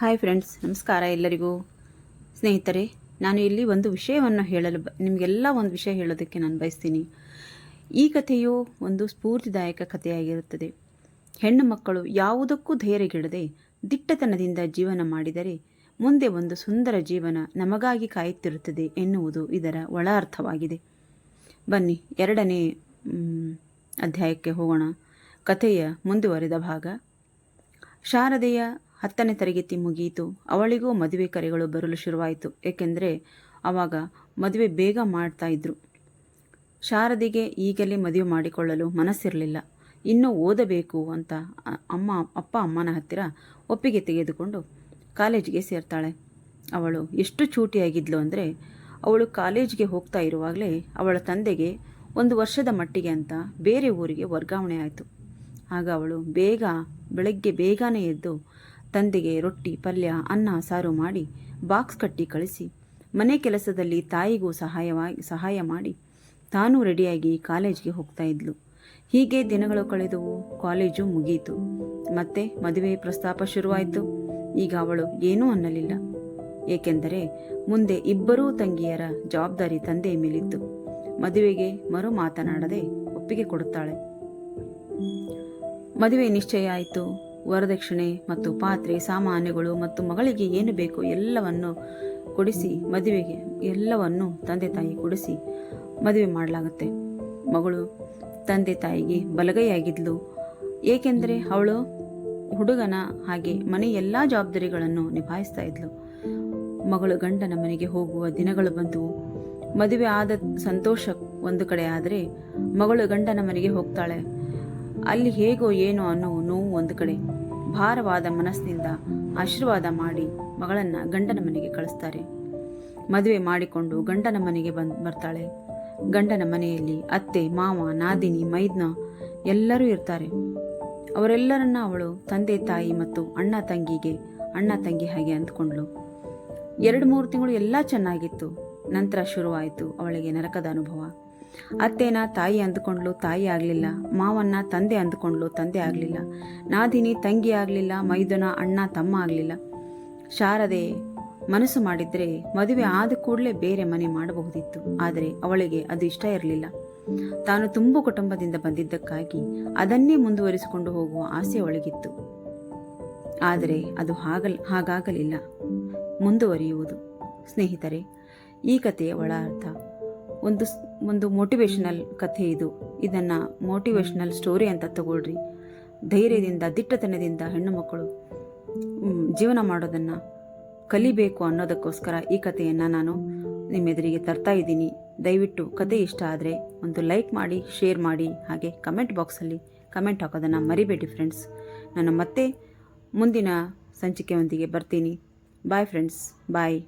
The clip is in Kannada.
ಹಾಯ್ ಫ್ರೆಂಡ್ಸ್, ನಮಸ್ಕಾರ ಎಲ್ಲರಿಗೂ. ಸ್ನೇಹಿತರೆ, ನಾನು ಇಲ್ಲಿ ಒಂದು ವಿಷಯವನ್ನು ನಿಮಗೆಲ್ಲ ಒಂದು ವಿಷಯ ಹೇಳೋದಕ್ಕೆ ನಾನು ಬಯಸ್ತೀನಿ. ಈ ಕಥೆಯು ಒಂದು ಸ್ಫೂರ್ತಿದಾಯಕ ಕಥೆಯಾಗಿರುತ್ತದೆ. ಹೆಣ್ಣು ಮಕ್ಕಳು ಯಾವುದಕ್ಕೂ ಧೈರ್ಯಗೆಡದೆ ದಿಟ್ಟತನದಿಂದ ಜೀವನ ಮಾಡಿದರೆ ಮುಂದೆ ಒಂದು ಸುಂದರ ಜೀವನ ನಮಗಾಗಿ ಕಾಯುತ್ತಿರುತ್ತದೆ ಎನ್ನುವುದು ಇದರ ಒಳ ಅರ್ಥವಾಗಿದೆ. ಬನ್ನಿ, 2ನೇ ಅಧ್ಯಾಯಕ್ಕೆ ಹೋಗೋಣ. ಕಥೆಯ ಮುಂದುವರೆದ ಭಾಗ. ಶಾರದೆಯ 10ನೇ ತರಗತಿ ಮುಗಿಯಿತು. ಅವಳಿಗೂ ಮದುವೆ ಕರೆಗಳು ಬರಲು ಶುರುವಾಯಿತು. ಏಕೆಂದರೆ ಆವಾಗ ಮದುವೆ ಬೇಗ ಮಾಡ್ತಾ ಇದ್ರು. ಶಾರದೆಗೆ ಈಗಲೇ ಮದುವೆ ಮಾಡಿಕೊಳ್ಳಲು ಮನಸ್ಸಿರಲಿಲ್ಲ. ಇನ್ನೂ ಓದಬೇಕು ಅಂತ ಅಪ್ಪ ಅಮ್ಮನ ಹತ್ತಿರ ಒಪ್ಪಿಗೆ ತೆಗೆದುಕೊಂಡು ಕಾಲೇಜಿಗೆ ಸೇರ್ತಾಳೆ. ಅವಳು ಎಷ್ಟು ಚೂಟಿಯಾಗಿದ್ಲು ಅಂದರೆ, ಅವಳು ಕಾಲೇಜಿಗೆ ಹೋಗ್ತಾ ಇರುವಾಗಲೇ ಅವಳ ತಂದೆಗೆ 1 ವರ್ಷದ ಮಟ್ಟಿಗೆ ಅಂತ ಬೇರೆ ಊರಿಗೆ ವರ್ಗಾವಣೆ ಆಯಿತು. ಆಗ ಅವಳು ಬೆಳಗ್ಗೆ ಬೇಗನೆ ಎದ್ದು ತಂದೆಗೆ ರೊಟ್ಟಿ, ಪಲ್ಯ, ಅನ್ನ, ಸಾರು ಮಾಡಿ ಬಾಕ್ಸ್ ಕಟ್ಟಿ ಕಳಿಸಿ ಮನೆ ಕೆಲಸದಲ್ಲಿ ತಾಯಿಗೂ ಸಹಾಯ ಮಾಡಿ ತಾನೂ ರೆಡಿಯಾಗಿ ಕಾಲೇಜಿಗೆ ಹೋಗ್ತಾ ಇದ್ಲು. ಹೀಗೆ ದಿನಗಳು ಕಳೆದವು. ಕಾಲೇಜು ಮುಗಿಯಿತು. ಮತ್ತೆ ಮದುವೆ ಪ್ರಸ್ತಾಪ ಶುರುವಾಯಿತು. ಈಗ ಅವಳು ಏನೂ ಅನ್ನಲಿಲ್ಲ. ಏಕೆಂದರೆ ಮುಂದೆ ಇಬ್ಬರೂ ತಂಗಿಯರ ಜವಾಬ್ದಾರಿ ತಂದೆಯ ಮೇಲಿತ್ತು. ಮದುವೆಗೆ ಮರು ಮಾತನಾಡದೆ ಒಪ್ಪಿಗೆ ಕೊಡುತ್ತಾಳೆ. ಮದುವೆ ನಿಶ್ಚಯ ಆಯಿತು. ವರದಕ್ಷಿಣೆ ಮತ್ತು ಪಾತ್ರೆ, ಸಾಮಾನುಗಳು ಮತ್ತು ಮಗಳಿಗೆ ಏನು ಬೇಕು ಎಲ್ಲವನ್ನು ಕೊಡಿಸಿ ಮದುವೆಗೆ ಎಲ್ಲವನ್ನು ತಂದೆ ತಾಯಿ ಕೊಡಿಸಿ ಮದುವೆ ಮಾಡಲಾಗುತ್ತೆ. ಮಗಳು ತಂದೆ ತಾಯಿಗೆ ಬಲಗೈಯಾಗಿದ್ಲು. ಏಕೆಂದರೆ ಅವಳು ಹುಡುಗನ ಹಾಗೆ ಮನೆ ಎಲ್ಲ ಜವಾಬ್ದಾರಿಗಳನ್ನು ನಿಭಾಯಿಸ್ತಾ ಇದ್ಲು. ಮಗಳು ಗಂಡನ ಮನೆಗೆ ಹೋಗುವ ದಿನಗಳು ಬಂದವು. ಮದುವೆ ಆದ ಸಂತೋಷ ಒಂದು ಕಡೆ ಆದರೆ, ಮಗಳು ಗಂಡನ ಮನೆಗೆ ಹೋಗ್ತಾಳೆ. ಅಲ್ಲಿ ಹೇಗೋ ಏನೋ ಅನ್ನೋ ನೋವು ಒಂದು ಕಡೆ. ಭಾರವಾದ ಮನಸ್ಸಿನಿಂದ ಆಶೀರ್ವಾದ ಮಾಡಿ ಮಗಳನ್ನು ಗಂಡನ ಮನೆಗೆ ಕಳಿಸ್ತಾರೆ. ಮದುವೆ ಮಾಡಿಕೊಂಡು ಗಂಡನ ಮನೆಗೆ ಬರ್ತಾಳೆ. ಗಂಡನ ಮನೆಯಲ್ಲಿ ಅತ್ತೆ, ಮಾವ, ನಾದಿನಿ, ಮೈದ್ನ ಎಲ್ಲರೂ ಇರ್ತಾರೆ. ಅವರೆಲ್ಲರನ್ನ ಅವಳು ತಂದೆ ತಾಯಿ ಮತ್ತು ಅಣ್ಣ ತಂಗಿ ಹಾಗೆ ಅಂದ್ಕೊಂಡ್ಳು. 2-3 ತಿಂಗಳು ಎಲ್ಲ ಚೆನ್ನಾಗಿತ್ತು. ನಂತರ ಶುರುವಾಯಿತು ಅವಳಿಗೆ ನರಕದ ಅನುಭವ. ಅತ್ತೆನ ತಾಯಿ ಅಂದುಕೊಂಡ್ಲು, ತಾಯಿ ಆಗಲಿಲ್ಲ. ಮಾವನ್ನ ತಂದೆ ಅಂದುಕೊಂಡ್ಲು, ತಂದೆ ಆಗಲಿಲ್ಲ. ನಾದಿನಿ ತಂಗಿ ಆಗಲಿಲ್ಲ. ಮೈದುನ ಅಣ್ಣ ತಮ್ಮ ಆಗಲಿಲ್ಲ. ಶಾರದೆ ಮನಸ್ಸು ಮಾಡಿದ್ರೆ ಮದುವೆ ಆದ ಕೂಡಲೇ ಬೇರೆ ಮನೆ ಮಾಡಬಹುದಿತ್ತು. ಆದರೆ ಅವಳಿಗೆ ಅದು ಇಷ್ಟ ಇರಲಿಲ್ಲ. ತಾನು ತುಂಬು ಕುಟುಂಬದಿಂದ ಬಂದಿದ್ದಕ್ಕಾಗಿ ಅದನ್ನೇ ಮುಂದುವರಿಸಿಕೊಂಡು ಹೋಗುವ ಆಸೆ ಒಳಗಿತ್ತು. ಆದರೆ ಅದು ಹಾಗಾಗಲಿಲ್ಲ. ಮುಂದುವರಿಯುವುದು. ಸ್ನೇಹಿತರೆ, ಈ ಕಥೆಯ ಒಳ ಅರ್ಥ ಒಂದು ಮೋಟಿವೇಶನಲ್ ಕಥೆ ಇದು. ಇದನ್ನು ಮೋಟಿವೇಶನಲ್ ಸ್ಟೋರಿ ಅಂತ ತಗೊಳ್ರಿ. ಧೈರ್ಯದಿಂದ, ದಿಟ್ಟತನದಿಂದ ಹೆಣ್ಣು ಮಕ್ಕಳು ಜೀವನ ಮಾಡೋದನ್ನು ಕಲಿಬೇಕು ಅನ್ನೋದಕ್ಕೋಸ್ಕರ ಈ ಕಥೆಯನ್ನು ನಾನು ನಿಮ್ಮೆದುರಿಗೆ ತರ್ತಾ ಇದ್ದೀನಿ. ದಯವಿಟ್ಟು ಕತೆ ಇಷ್ಟ ಆದರೆ ಒಂದು ಲೈಕ್ ಮಾಡಿ, ಶೇರ್ ಮಾಡಿ, ಹಾಗೆ ಕಮೆಂಟ್ ಬಾಕ್ಸಲ್ಲಿ ಕಮೆಂಟ್ ಹಾಕೋದನ್ನು ಮರಿಬೇಡಿ ಫ್ರೆಂಡ್ಸ್. ನಾನು ಮತ್ತೆ ಮುಂದಿನ ಸಂಚಿಕೆಯೊಂದಿಗೆ ಬರ್ತೀನಿ. ಬಾಯ್ ಫ್ರೆಂಡ್ಸ್, ಬಾಯ್.